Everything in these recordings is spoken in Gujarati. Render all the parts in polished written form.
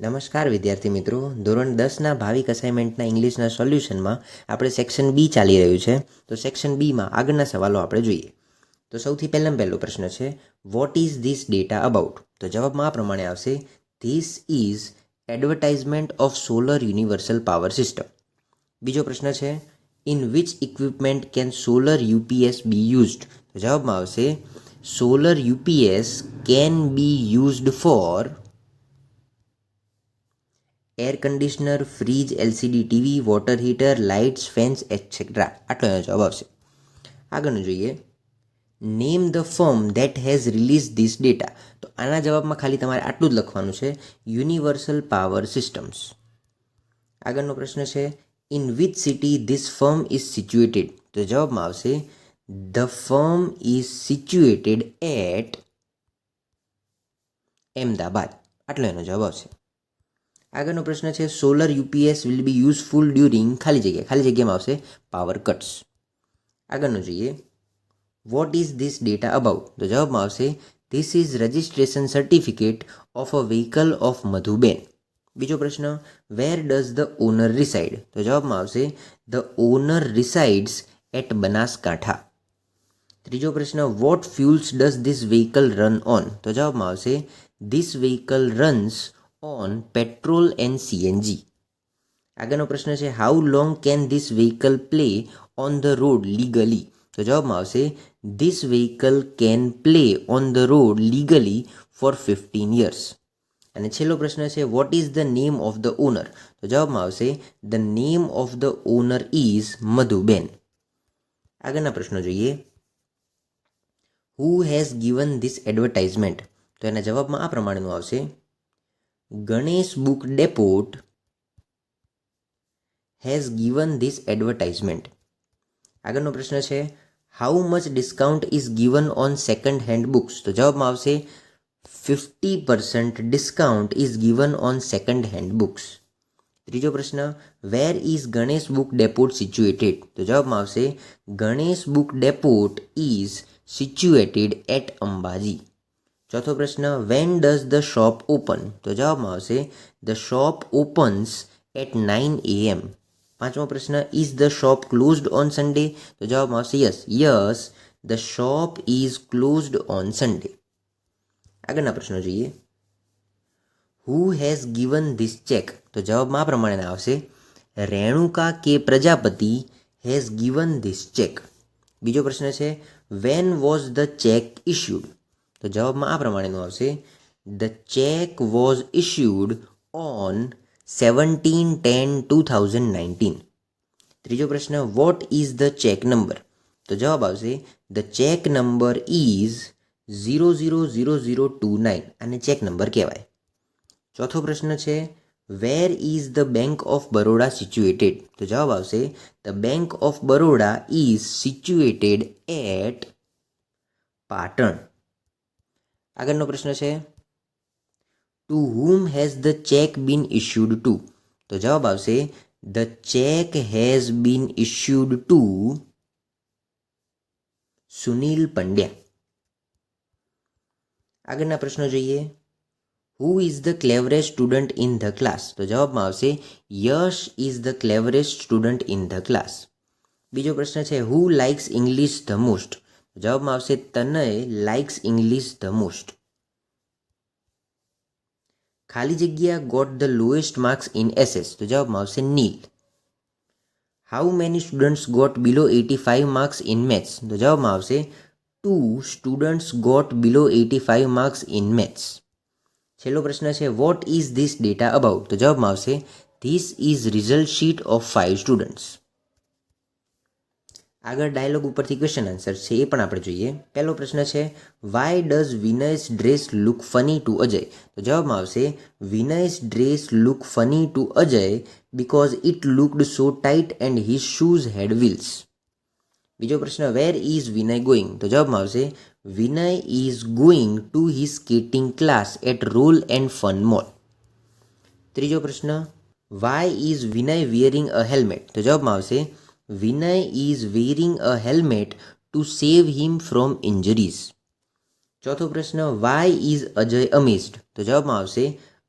નમસ્કાર વિદ્યાર્થી મિત્રો, ધોરણ 10ના ભાવિક અસાઇનમેન્ટના ઇંગ્લિશના સોલ્યુશનમાં આપણે સેક્શન બી ચાલી રહ્યું છે. તો સેક્શન બીમાં આગળના સવાલો આપણે જોઈએ. તો સૌથી પહેલો પ્રશ્ન છે, what is this data about? તો જવાબમાં આ પ્રમાણે આવશે, this is advertisement of solar universal power system. બીજો પ્રશ્ન છે, in which equipment can solar UPS B used? તો જવાબમાં આવશે, solar UPS can be used four air conditioner, fridge, LCD TV, water heater, lights, fans etcetera. આટલો એનો જવાબ આવશે. આગળનું જોઈએ, name the firm that has release this data. તો આના જવાબમાં ખાલી તમારે આટલું જ લખવાનું છે, યુનિવર્સલ પાવર સિસ્ટમ્સ. આગળનો પ્રશ્ન છે, in which city this firm is situated? તો જવાબમાં આવશે, the firm is situated at Ahmedabad. આટલો એનો જવાબ આવશે. આગળનો પ્રશ્ન છે, solar UPS will be useful during ખાલી જગ્યામાં આવશે પાવર કટ્સ. આગળનો જોઈએ, what is this data about? તો જવાબમાં આવશે, this is registration certificate of a vehicle of Madhuben. બીજો પ્રશ્ન, where does the owner reside? તો જવાબમાં આવશે, ધ ઓનર રિસાઇડ્સ એટ બનાસકાંઠા. ત્રીજો પ્રશ્ન, what fuels does this vehicle run on? તો જવાબમાં આવશે, this vehicle runs on petrol and CNG. આગળનો પ્રશ્ન છે, how long can this vehicle play on the road legally? તો જવાબમાં આવશે, this vehicle can play on the road legally for 15 years. અને છેલ્લો પ્રશ્ન છે, what is the name of the owner? તો જવાબમાં આવશે, the name of the owner is Madhuben. આગળના પ્રશ્નો જોઈએ, who has given this advertisement? તો એના જવાબમાં આ પ્રમાણેનું આવશે, Ganesh book depot has given this advertisement. આગળનો પ્રશ્ન છે, how much discount is given on second hand books? તો જવાબમાં આવશે, 50% discount is given on second hand books. ત્રીજો પ્રશ્ન, where is Ganesh book depot situated? તો જવાબમાં આવશે, Ganesh book depot is situated at Ambaji. ચોથો પ્રશ્ન, when does the shop open? તો જવાબમાં આવશે, the shop opens at 9 AM. પાંચમો પ્રશ્ન, is the shop closed on Sunday? તો જવાબમાં આવશે, yes the shop is closed on Sunday. આગળના પ્રશ્નો જોઈએ, who has given this cheque? તો જવાબમાં આ પ્રમાણે આવશે, Renuka K Prajapati has given this cheque. બીજો પ્રશ્ન છે, when was the cheque issued? તો જવાબમાં આ પ્રમાણેનું આવશે, the cheque was issued on 17/10/2019. ત્રીજો પ્રશ્ન, what is the check number? તો જવાબ આવશે, ધ ચેક નંબર ઇઝ 000029. અને ચેક નંબર કહેવાય. ચોથો પ્રશ્ન છે, where is the bank of Baroda situated? તો જવાબ આવશે, the bank of Baroda is situated at Patan. આગળનો પ્રશ્ન છે, to whom has the cheque been issued to? તો જવાબ આવશે, the cheque has been issued to Sunil Pandya. આગળના પ્રશ્નો જોઈએ, who is the cleverest student in the class? તો જવાબમાં આવશે, Yash is the cleverest student in the class. બીજો પ્રશ્ન છે, હુ લાઇક્સ ઇંગ્લિશ ધ મોસ્ટ? જવાબમાં આવશે, Tanay likes English the most. ખાલી જગ્યા got the lowest marks in SS? તો જવાબમાં આવશે, Neel. How many students got below 85 marks in maths? તો જવાબમાં આવશે, 2 students got below 85 marks in maths. છેલ્લો પ્રશ્ન છે, what is this data about? તો જવાબમાં આવશે, this is result sheet of 5 students. આગળ ડાયલોગ ઉપરથી ક્વેશ્ચન આન્સર છે, એ પણ આપણે જોઈએ. પહેલો પ્રશ્ન છે, why does Vinay's dress look funny to Ajay? તો જવાબમાં આવશે, Vinay's dress look funny to Ajay because it looked so tight and his shoes had wheels. બીજો પ્રશ્ન, વેર ઇઝ વિનય ગોઈંગ? તો જવાબમાં આવશે, Vinay is going to his skating class at roll and fun mall. ત્રીજો પ્રશ્ન, why is Vinay wearing a helmet? તો જવાબમાં આવશે, Vinay is wearing a helmet to save him from injuries. ચોથો પ્રશ્ન, વાય ઇઝ અજય અમેઝડ? તો જવાબમાં આવશે,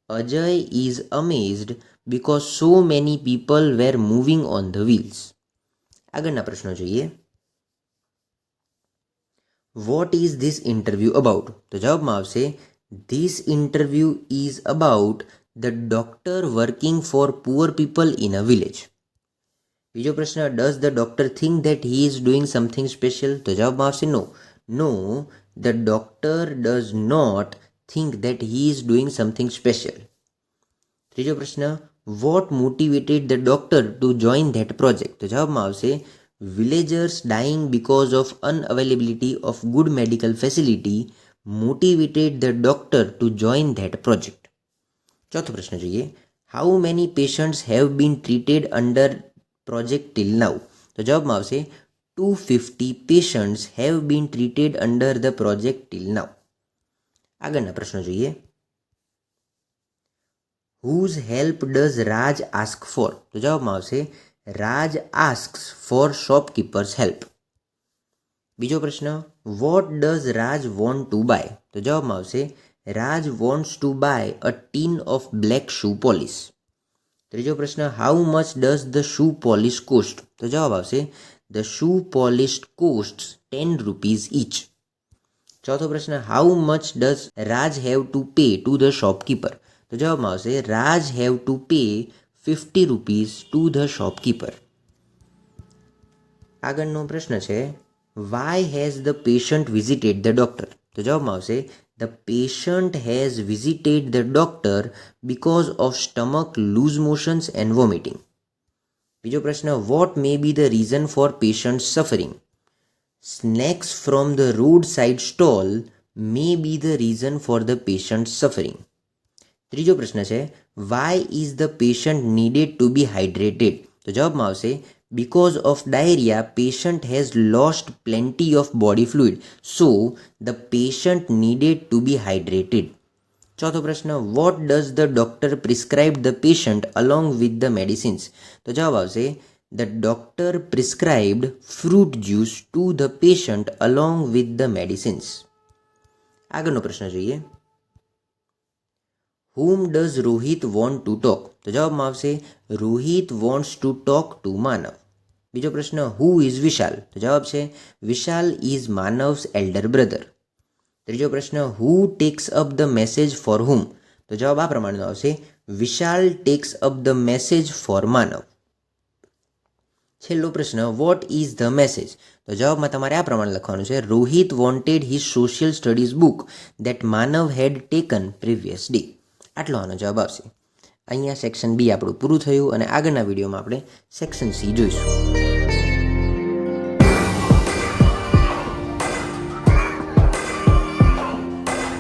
Ajay is amazed because so many people were moving on the wheels. આગળના પ્રશ્નો જોઈએ. What is this interview about? તો જવાબમાં આવશે this interview is about the doctor working for poor people in a village. બીજો પ્રશ્ન, does the doctor think that he is doing something special? તો જવાબમાં આવશે no, the doctor does not think that he is doing something special. ત્રીજો પ્રશ્ન, what motivated the doctor to join that project? તો જવાબમાં આવશે villagers dying because of unavailability of good medical facility motivated the doctor to join that project. ચોથો પ્રશ્ન જોઈએ. How many patients have been treated under project till now? તો જવાબમાં આવશે 250 patients have been treated under the project till now. આગળના પ્રશ્નો જોઈએ. Whose help does Raj ask for? તો જવાબમાં આવશે રાજ આસ્ક્સ ફોર શોપકીપર્સ હેલ્પ. બીજો પ્રશ્ન, what does Raj want to buy? તો જવાબમાં આવશે Raj wants to buy a tin of black shoe polish. ત્રીજો પ્રશ્ન, how much does the shoe polish cost? તો જવાબ આવશે the shoe polish cost 10 rupees each. ચોથો પ્રશ્ન, how much does Raj have to pay to the shopkeeper? તો જવાબમાં આવશે Raj have to pay 50 rupees to the shopkeeper. આગળનો પ્રશ્ન છે, why has the patient visited the doctor? તો જવાબમાં આવશે the patient has visited the doctor because of stomach loose motions and vomiting. બીજો પ્રશ્ન, what may be the reason for patient suffering? Snacks from the road side stall may be the reason for the patient suffering. ત્રીજો પ્રશ્ન છે, why is the patient needed to be hydrated? તો જવાબમાં આવશે because of diarrhoea patient has lost plenty of body fluid so the patient needed to be hydrated. ચોથો પ્રશ્ન, what does the doctor prescribe the patient along with the medicines? તો જવાબ આવશે the doctor prescribed fruit juice to the patient along with the medicines. આગળનો પ્રશ્ન જોઈએ. whom does Rohit want to talk? તો જવાબમાં આવશે Rohit wants to talk to Manav. બીજો પ્રશ્ન, હુ ઇઝ વિશાલ? તો જવાબ છે Vishal is Manav's elder brother. ત્રીજો પ્રશ્ન, who tax up the message for whom? તો જવાબ આ પ્રમાણેનો આવશે Vishal texts up the message for Manav. છેલ્લો પ્રશ્ન, વોટ ઇઝ ધ મેસેજ? તો જવાબમાં તમારે આ પ્રમાણે લખવાનું છે Rohit wanted his social studies book that Manav head taken previous day. આટલો આનો જવાબ આવશે. અહીંયા સેક્શન બી આપણું પૂરું થયું અને આગળના વિડીયોમાં આપણે સેક્શન સી જોઈશું.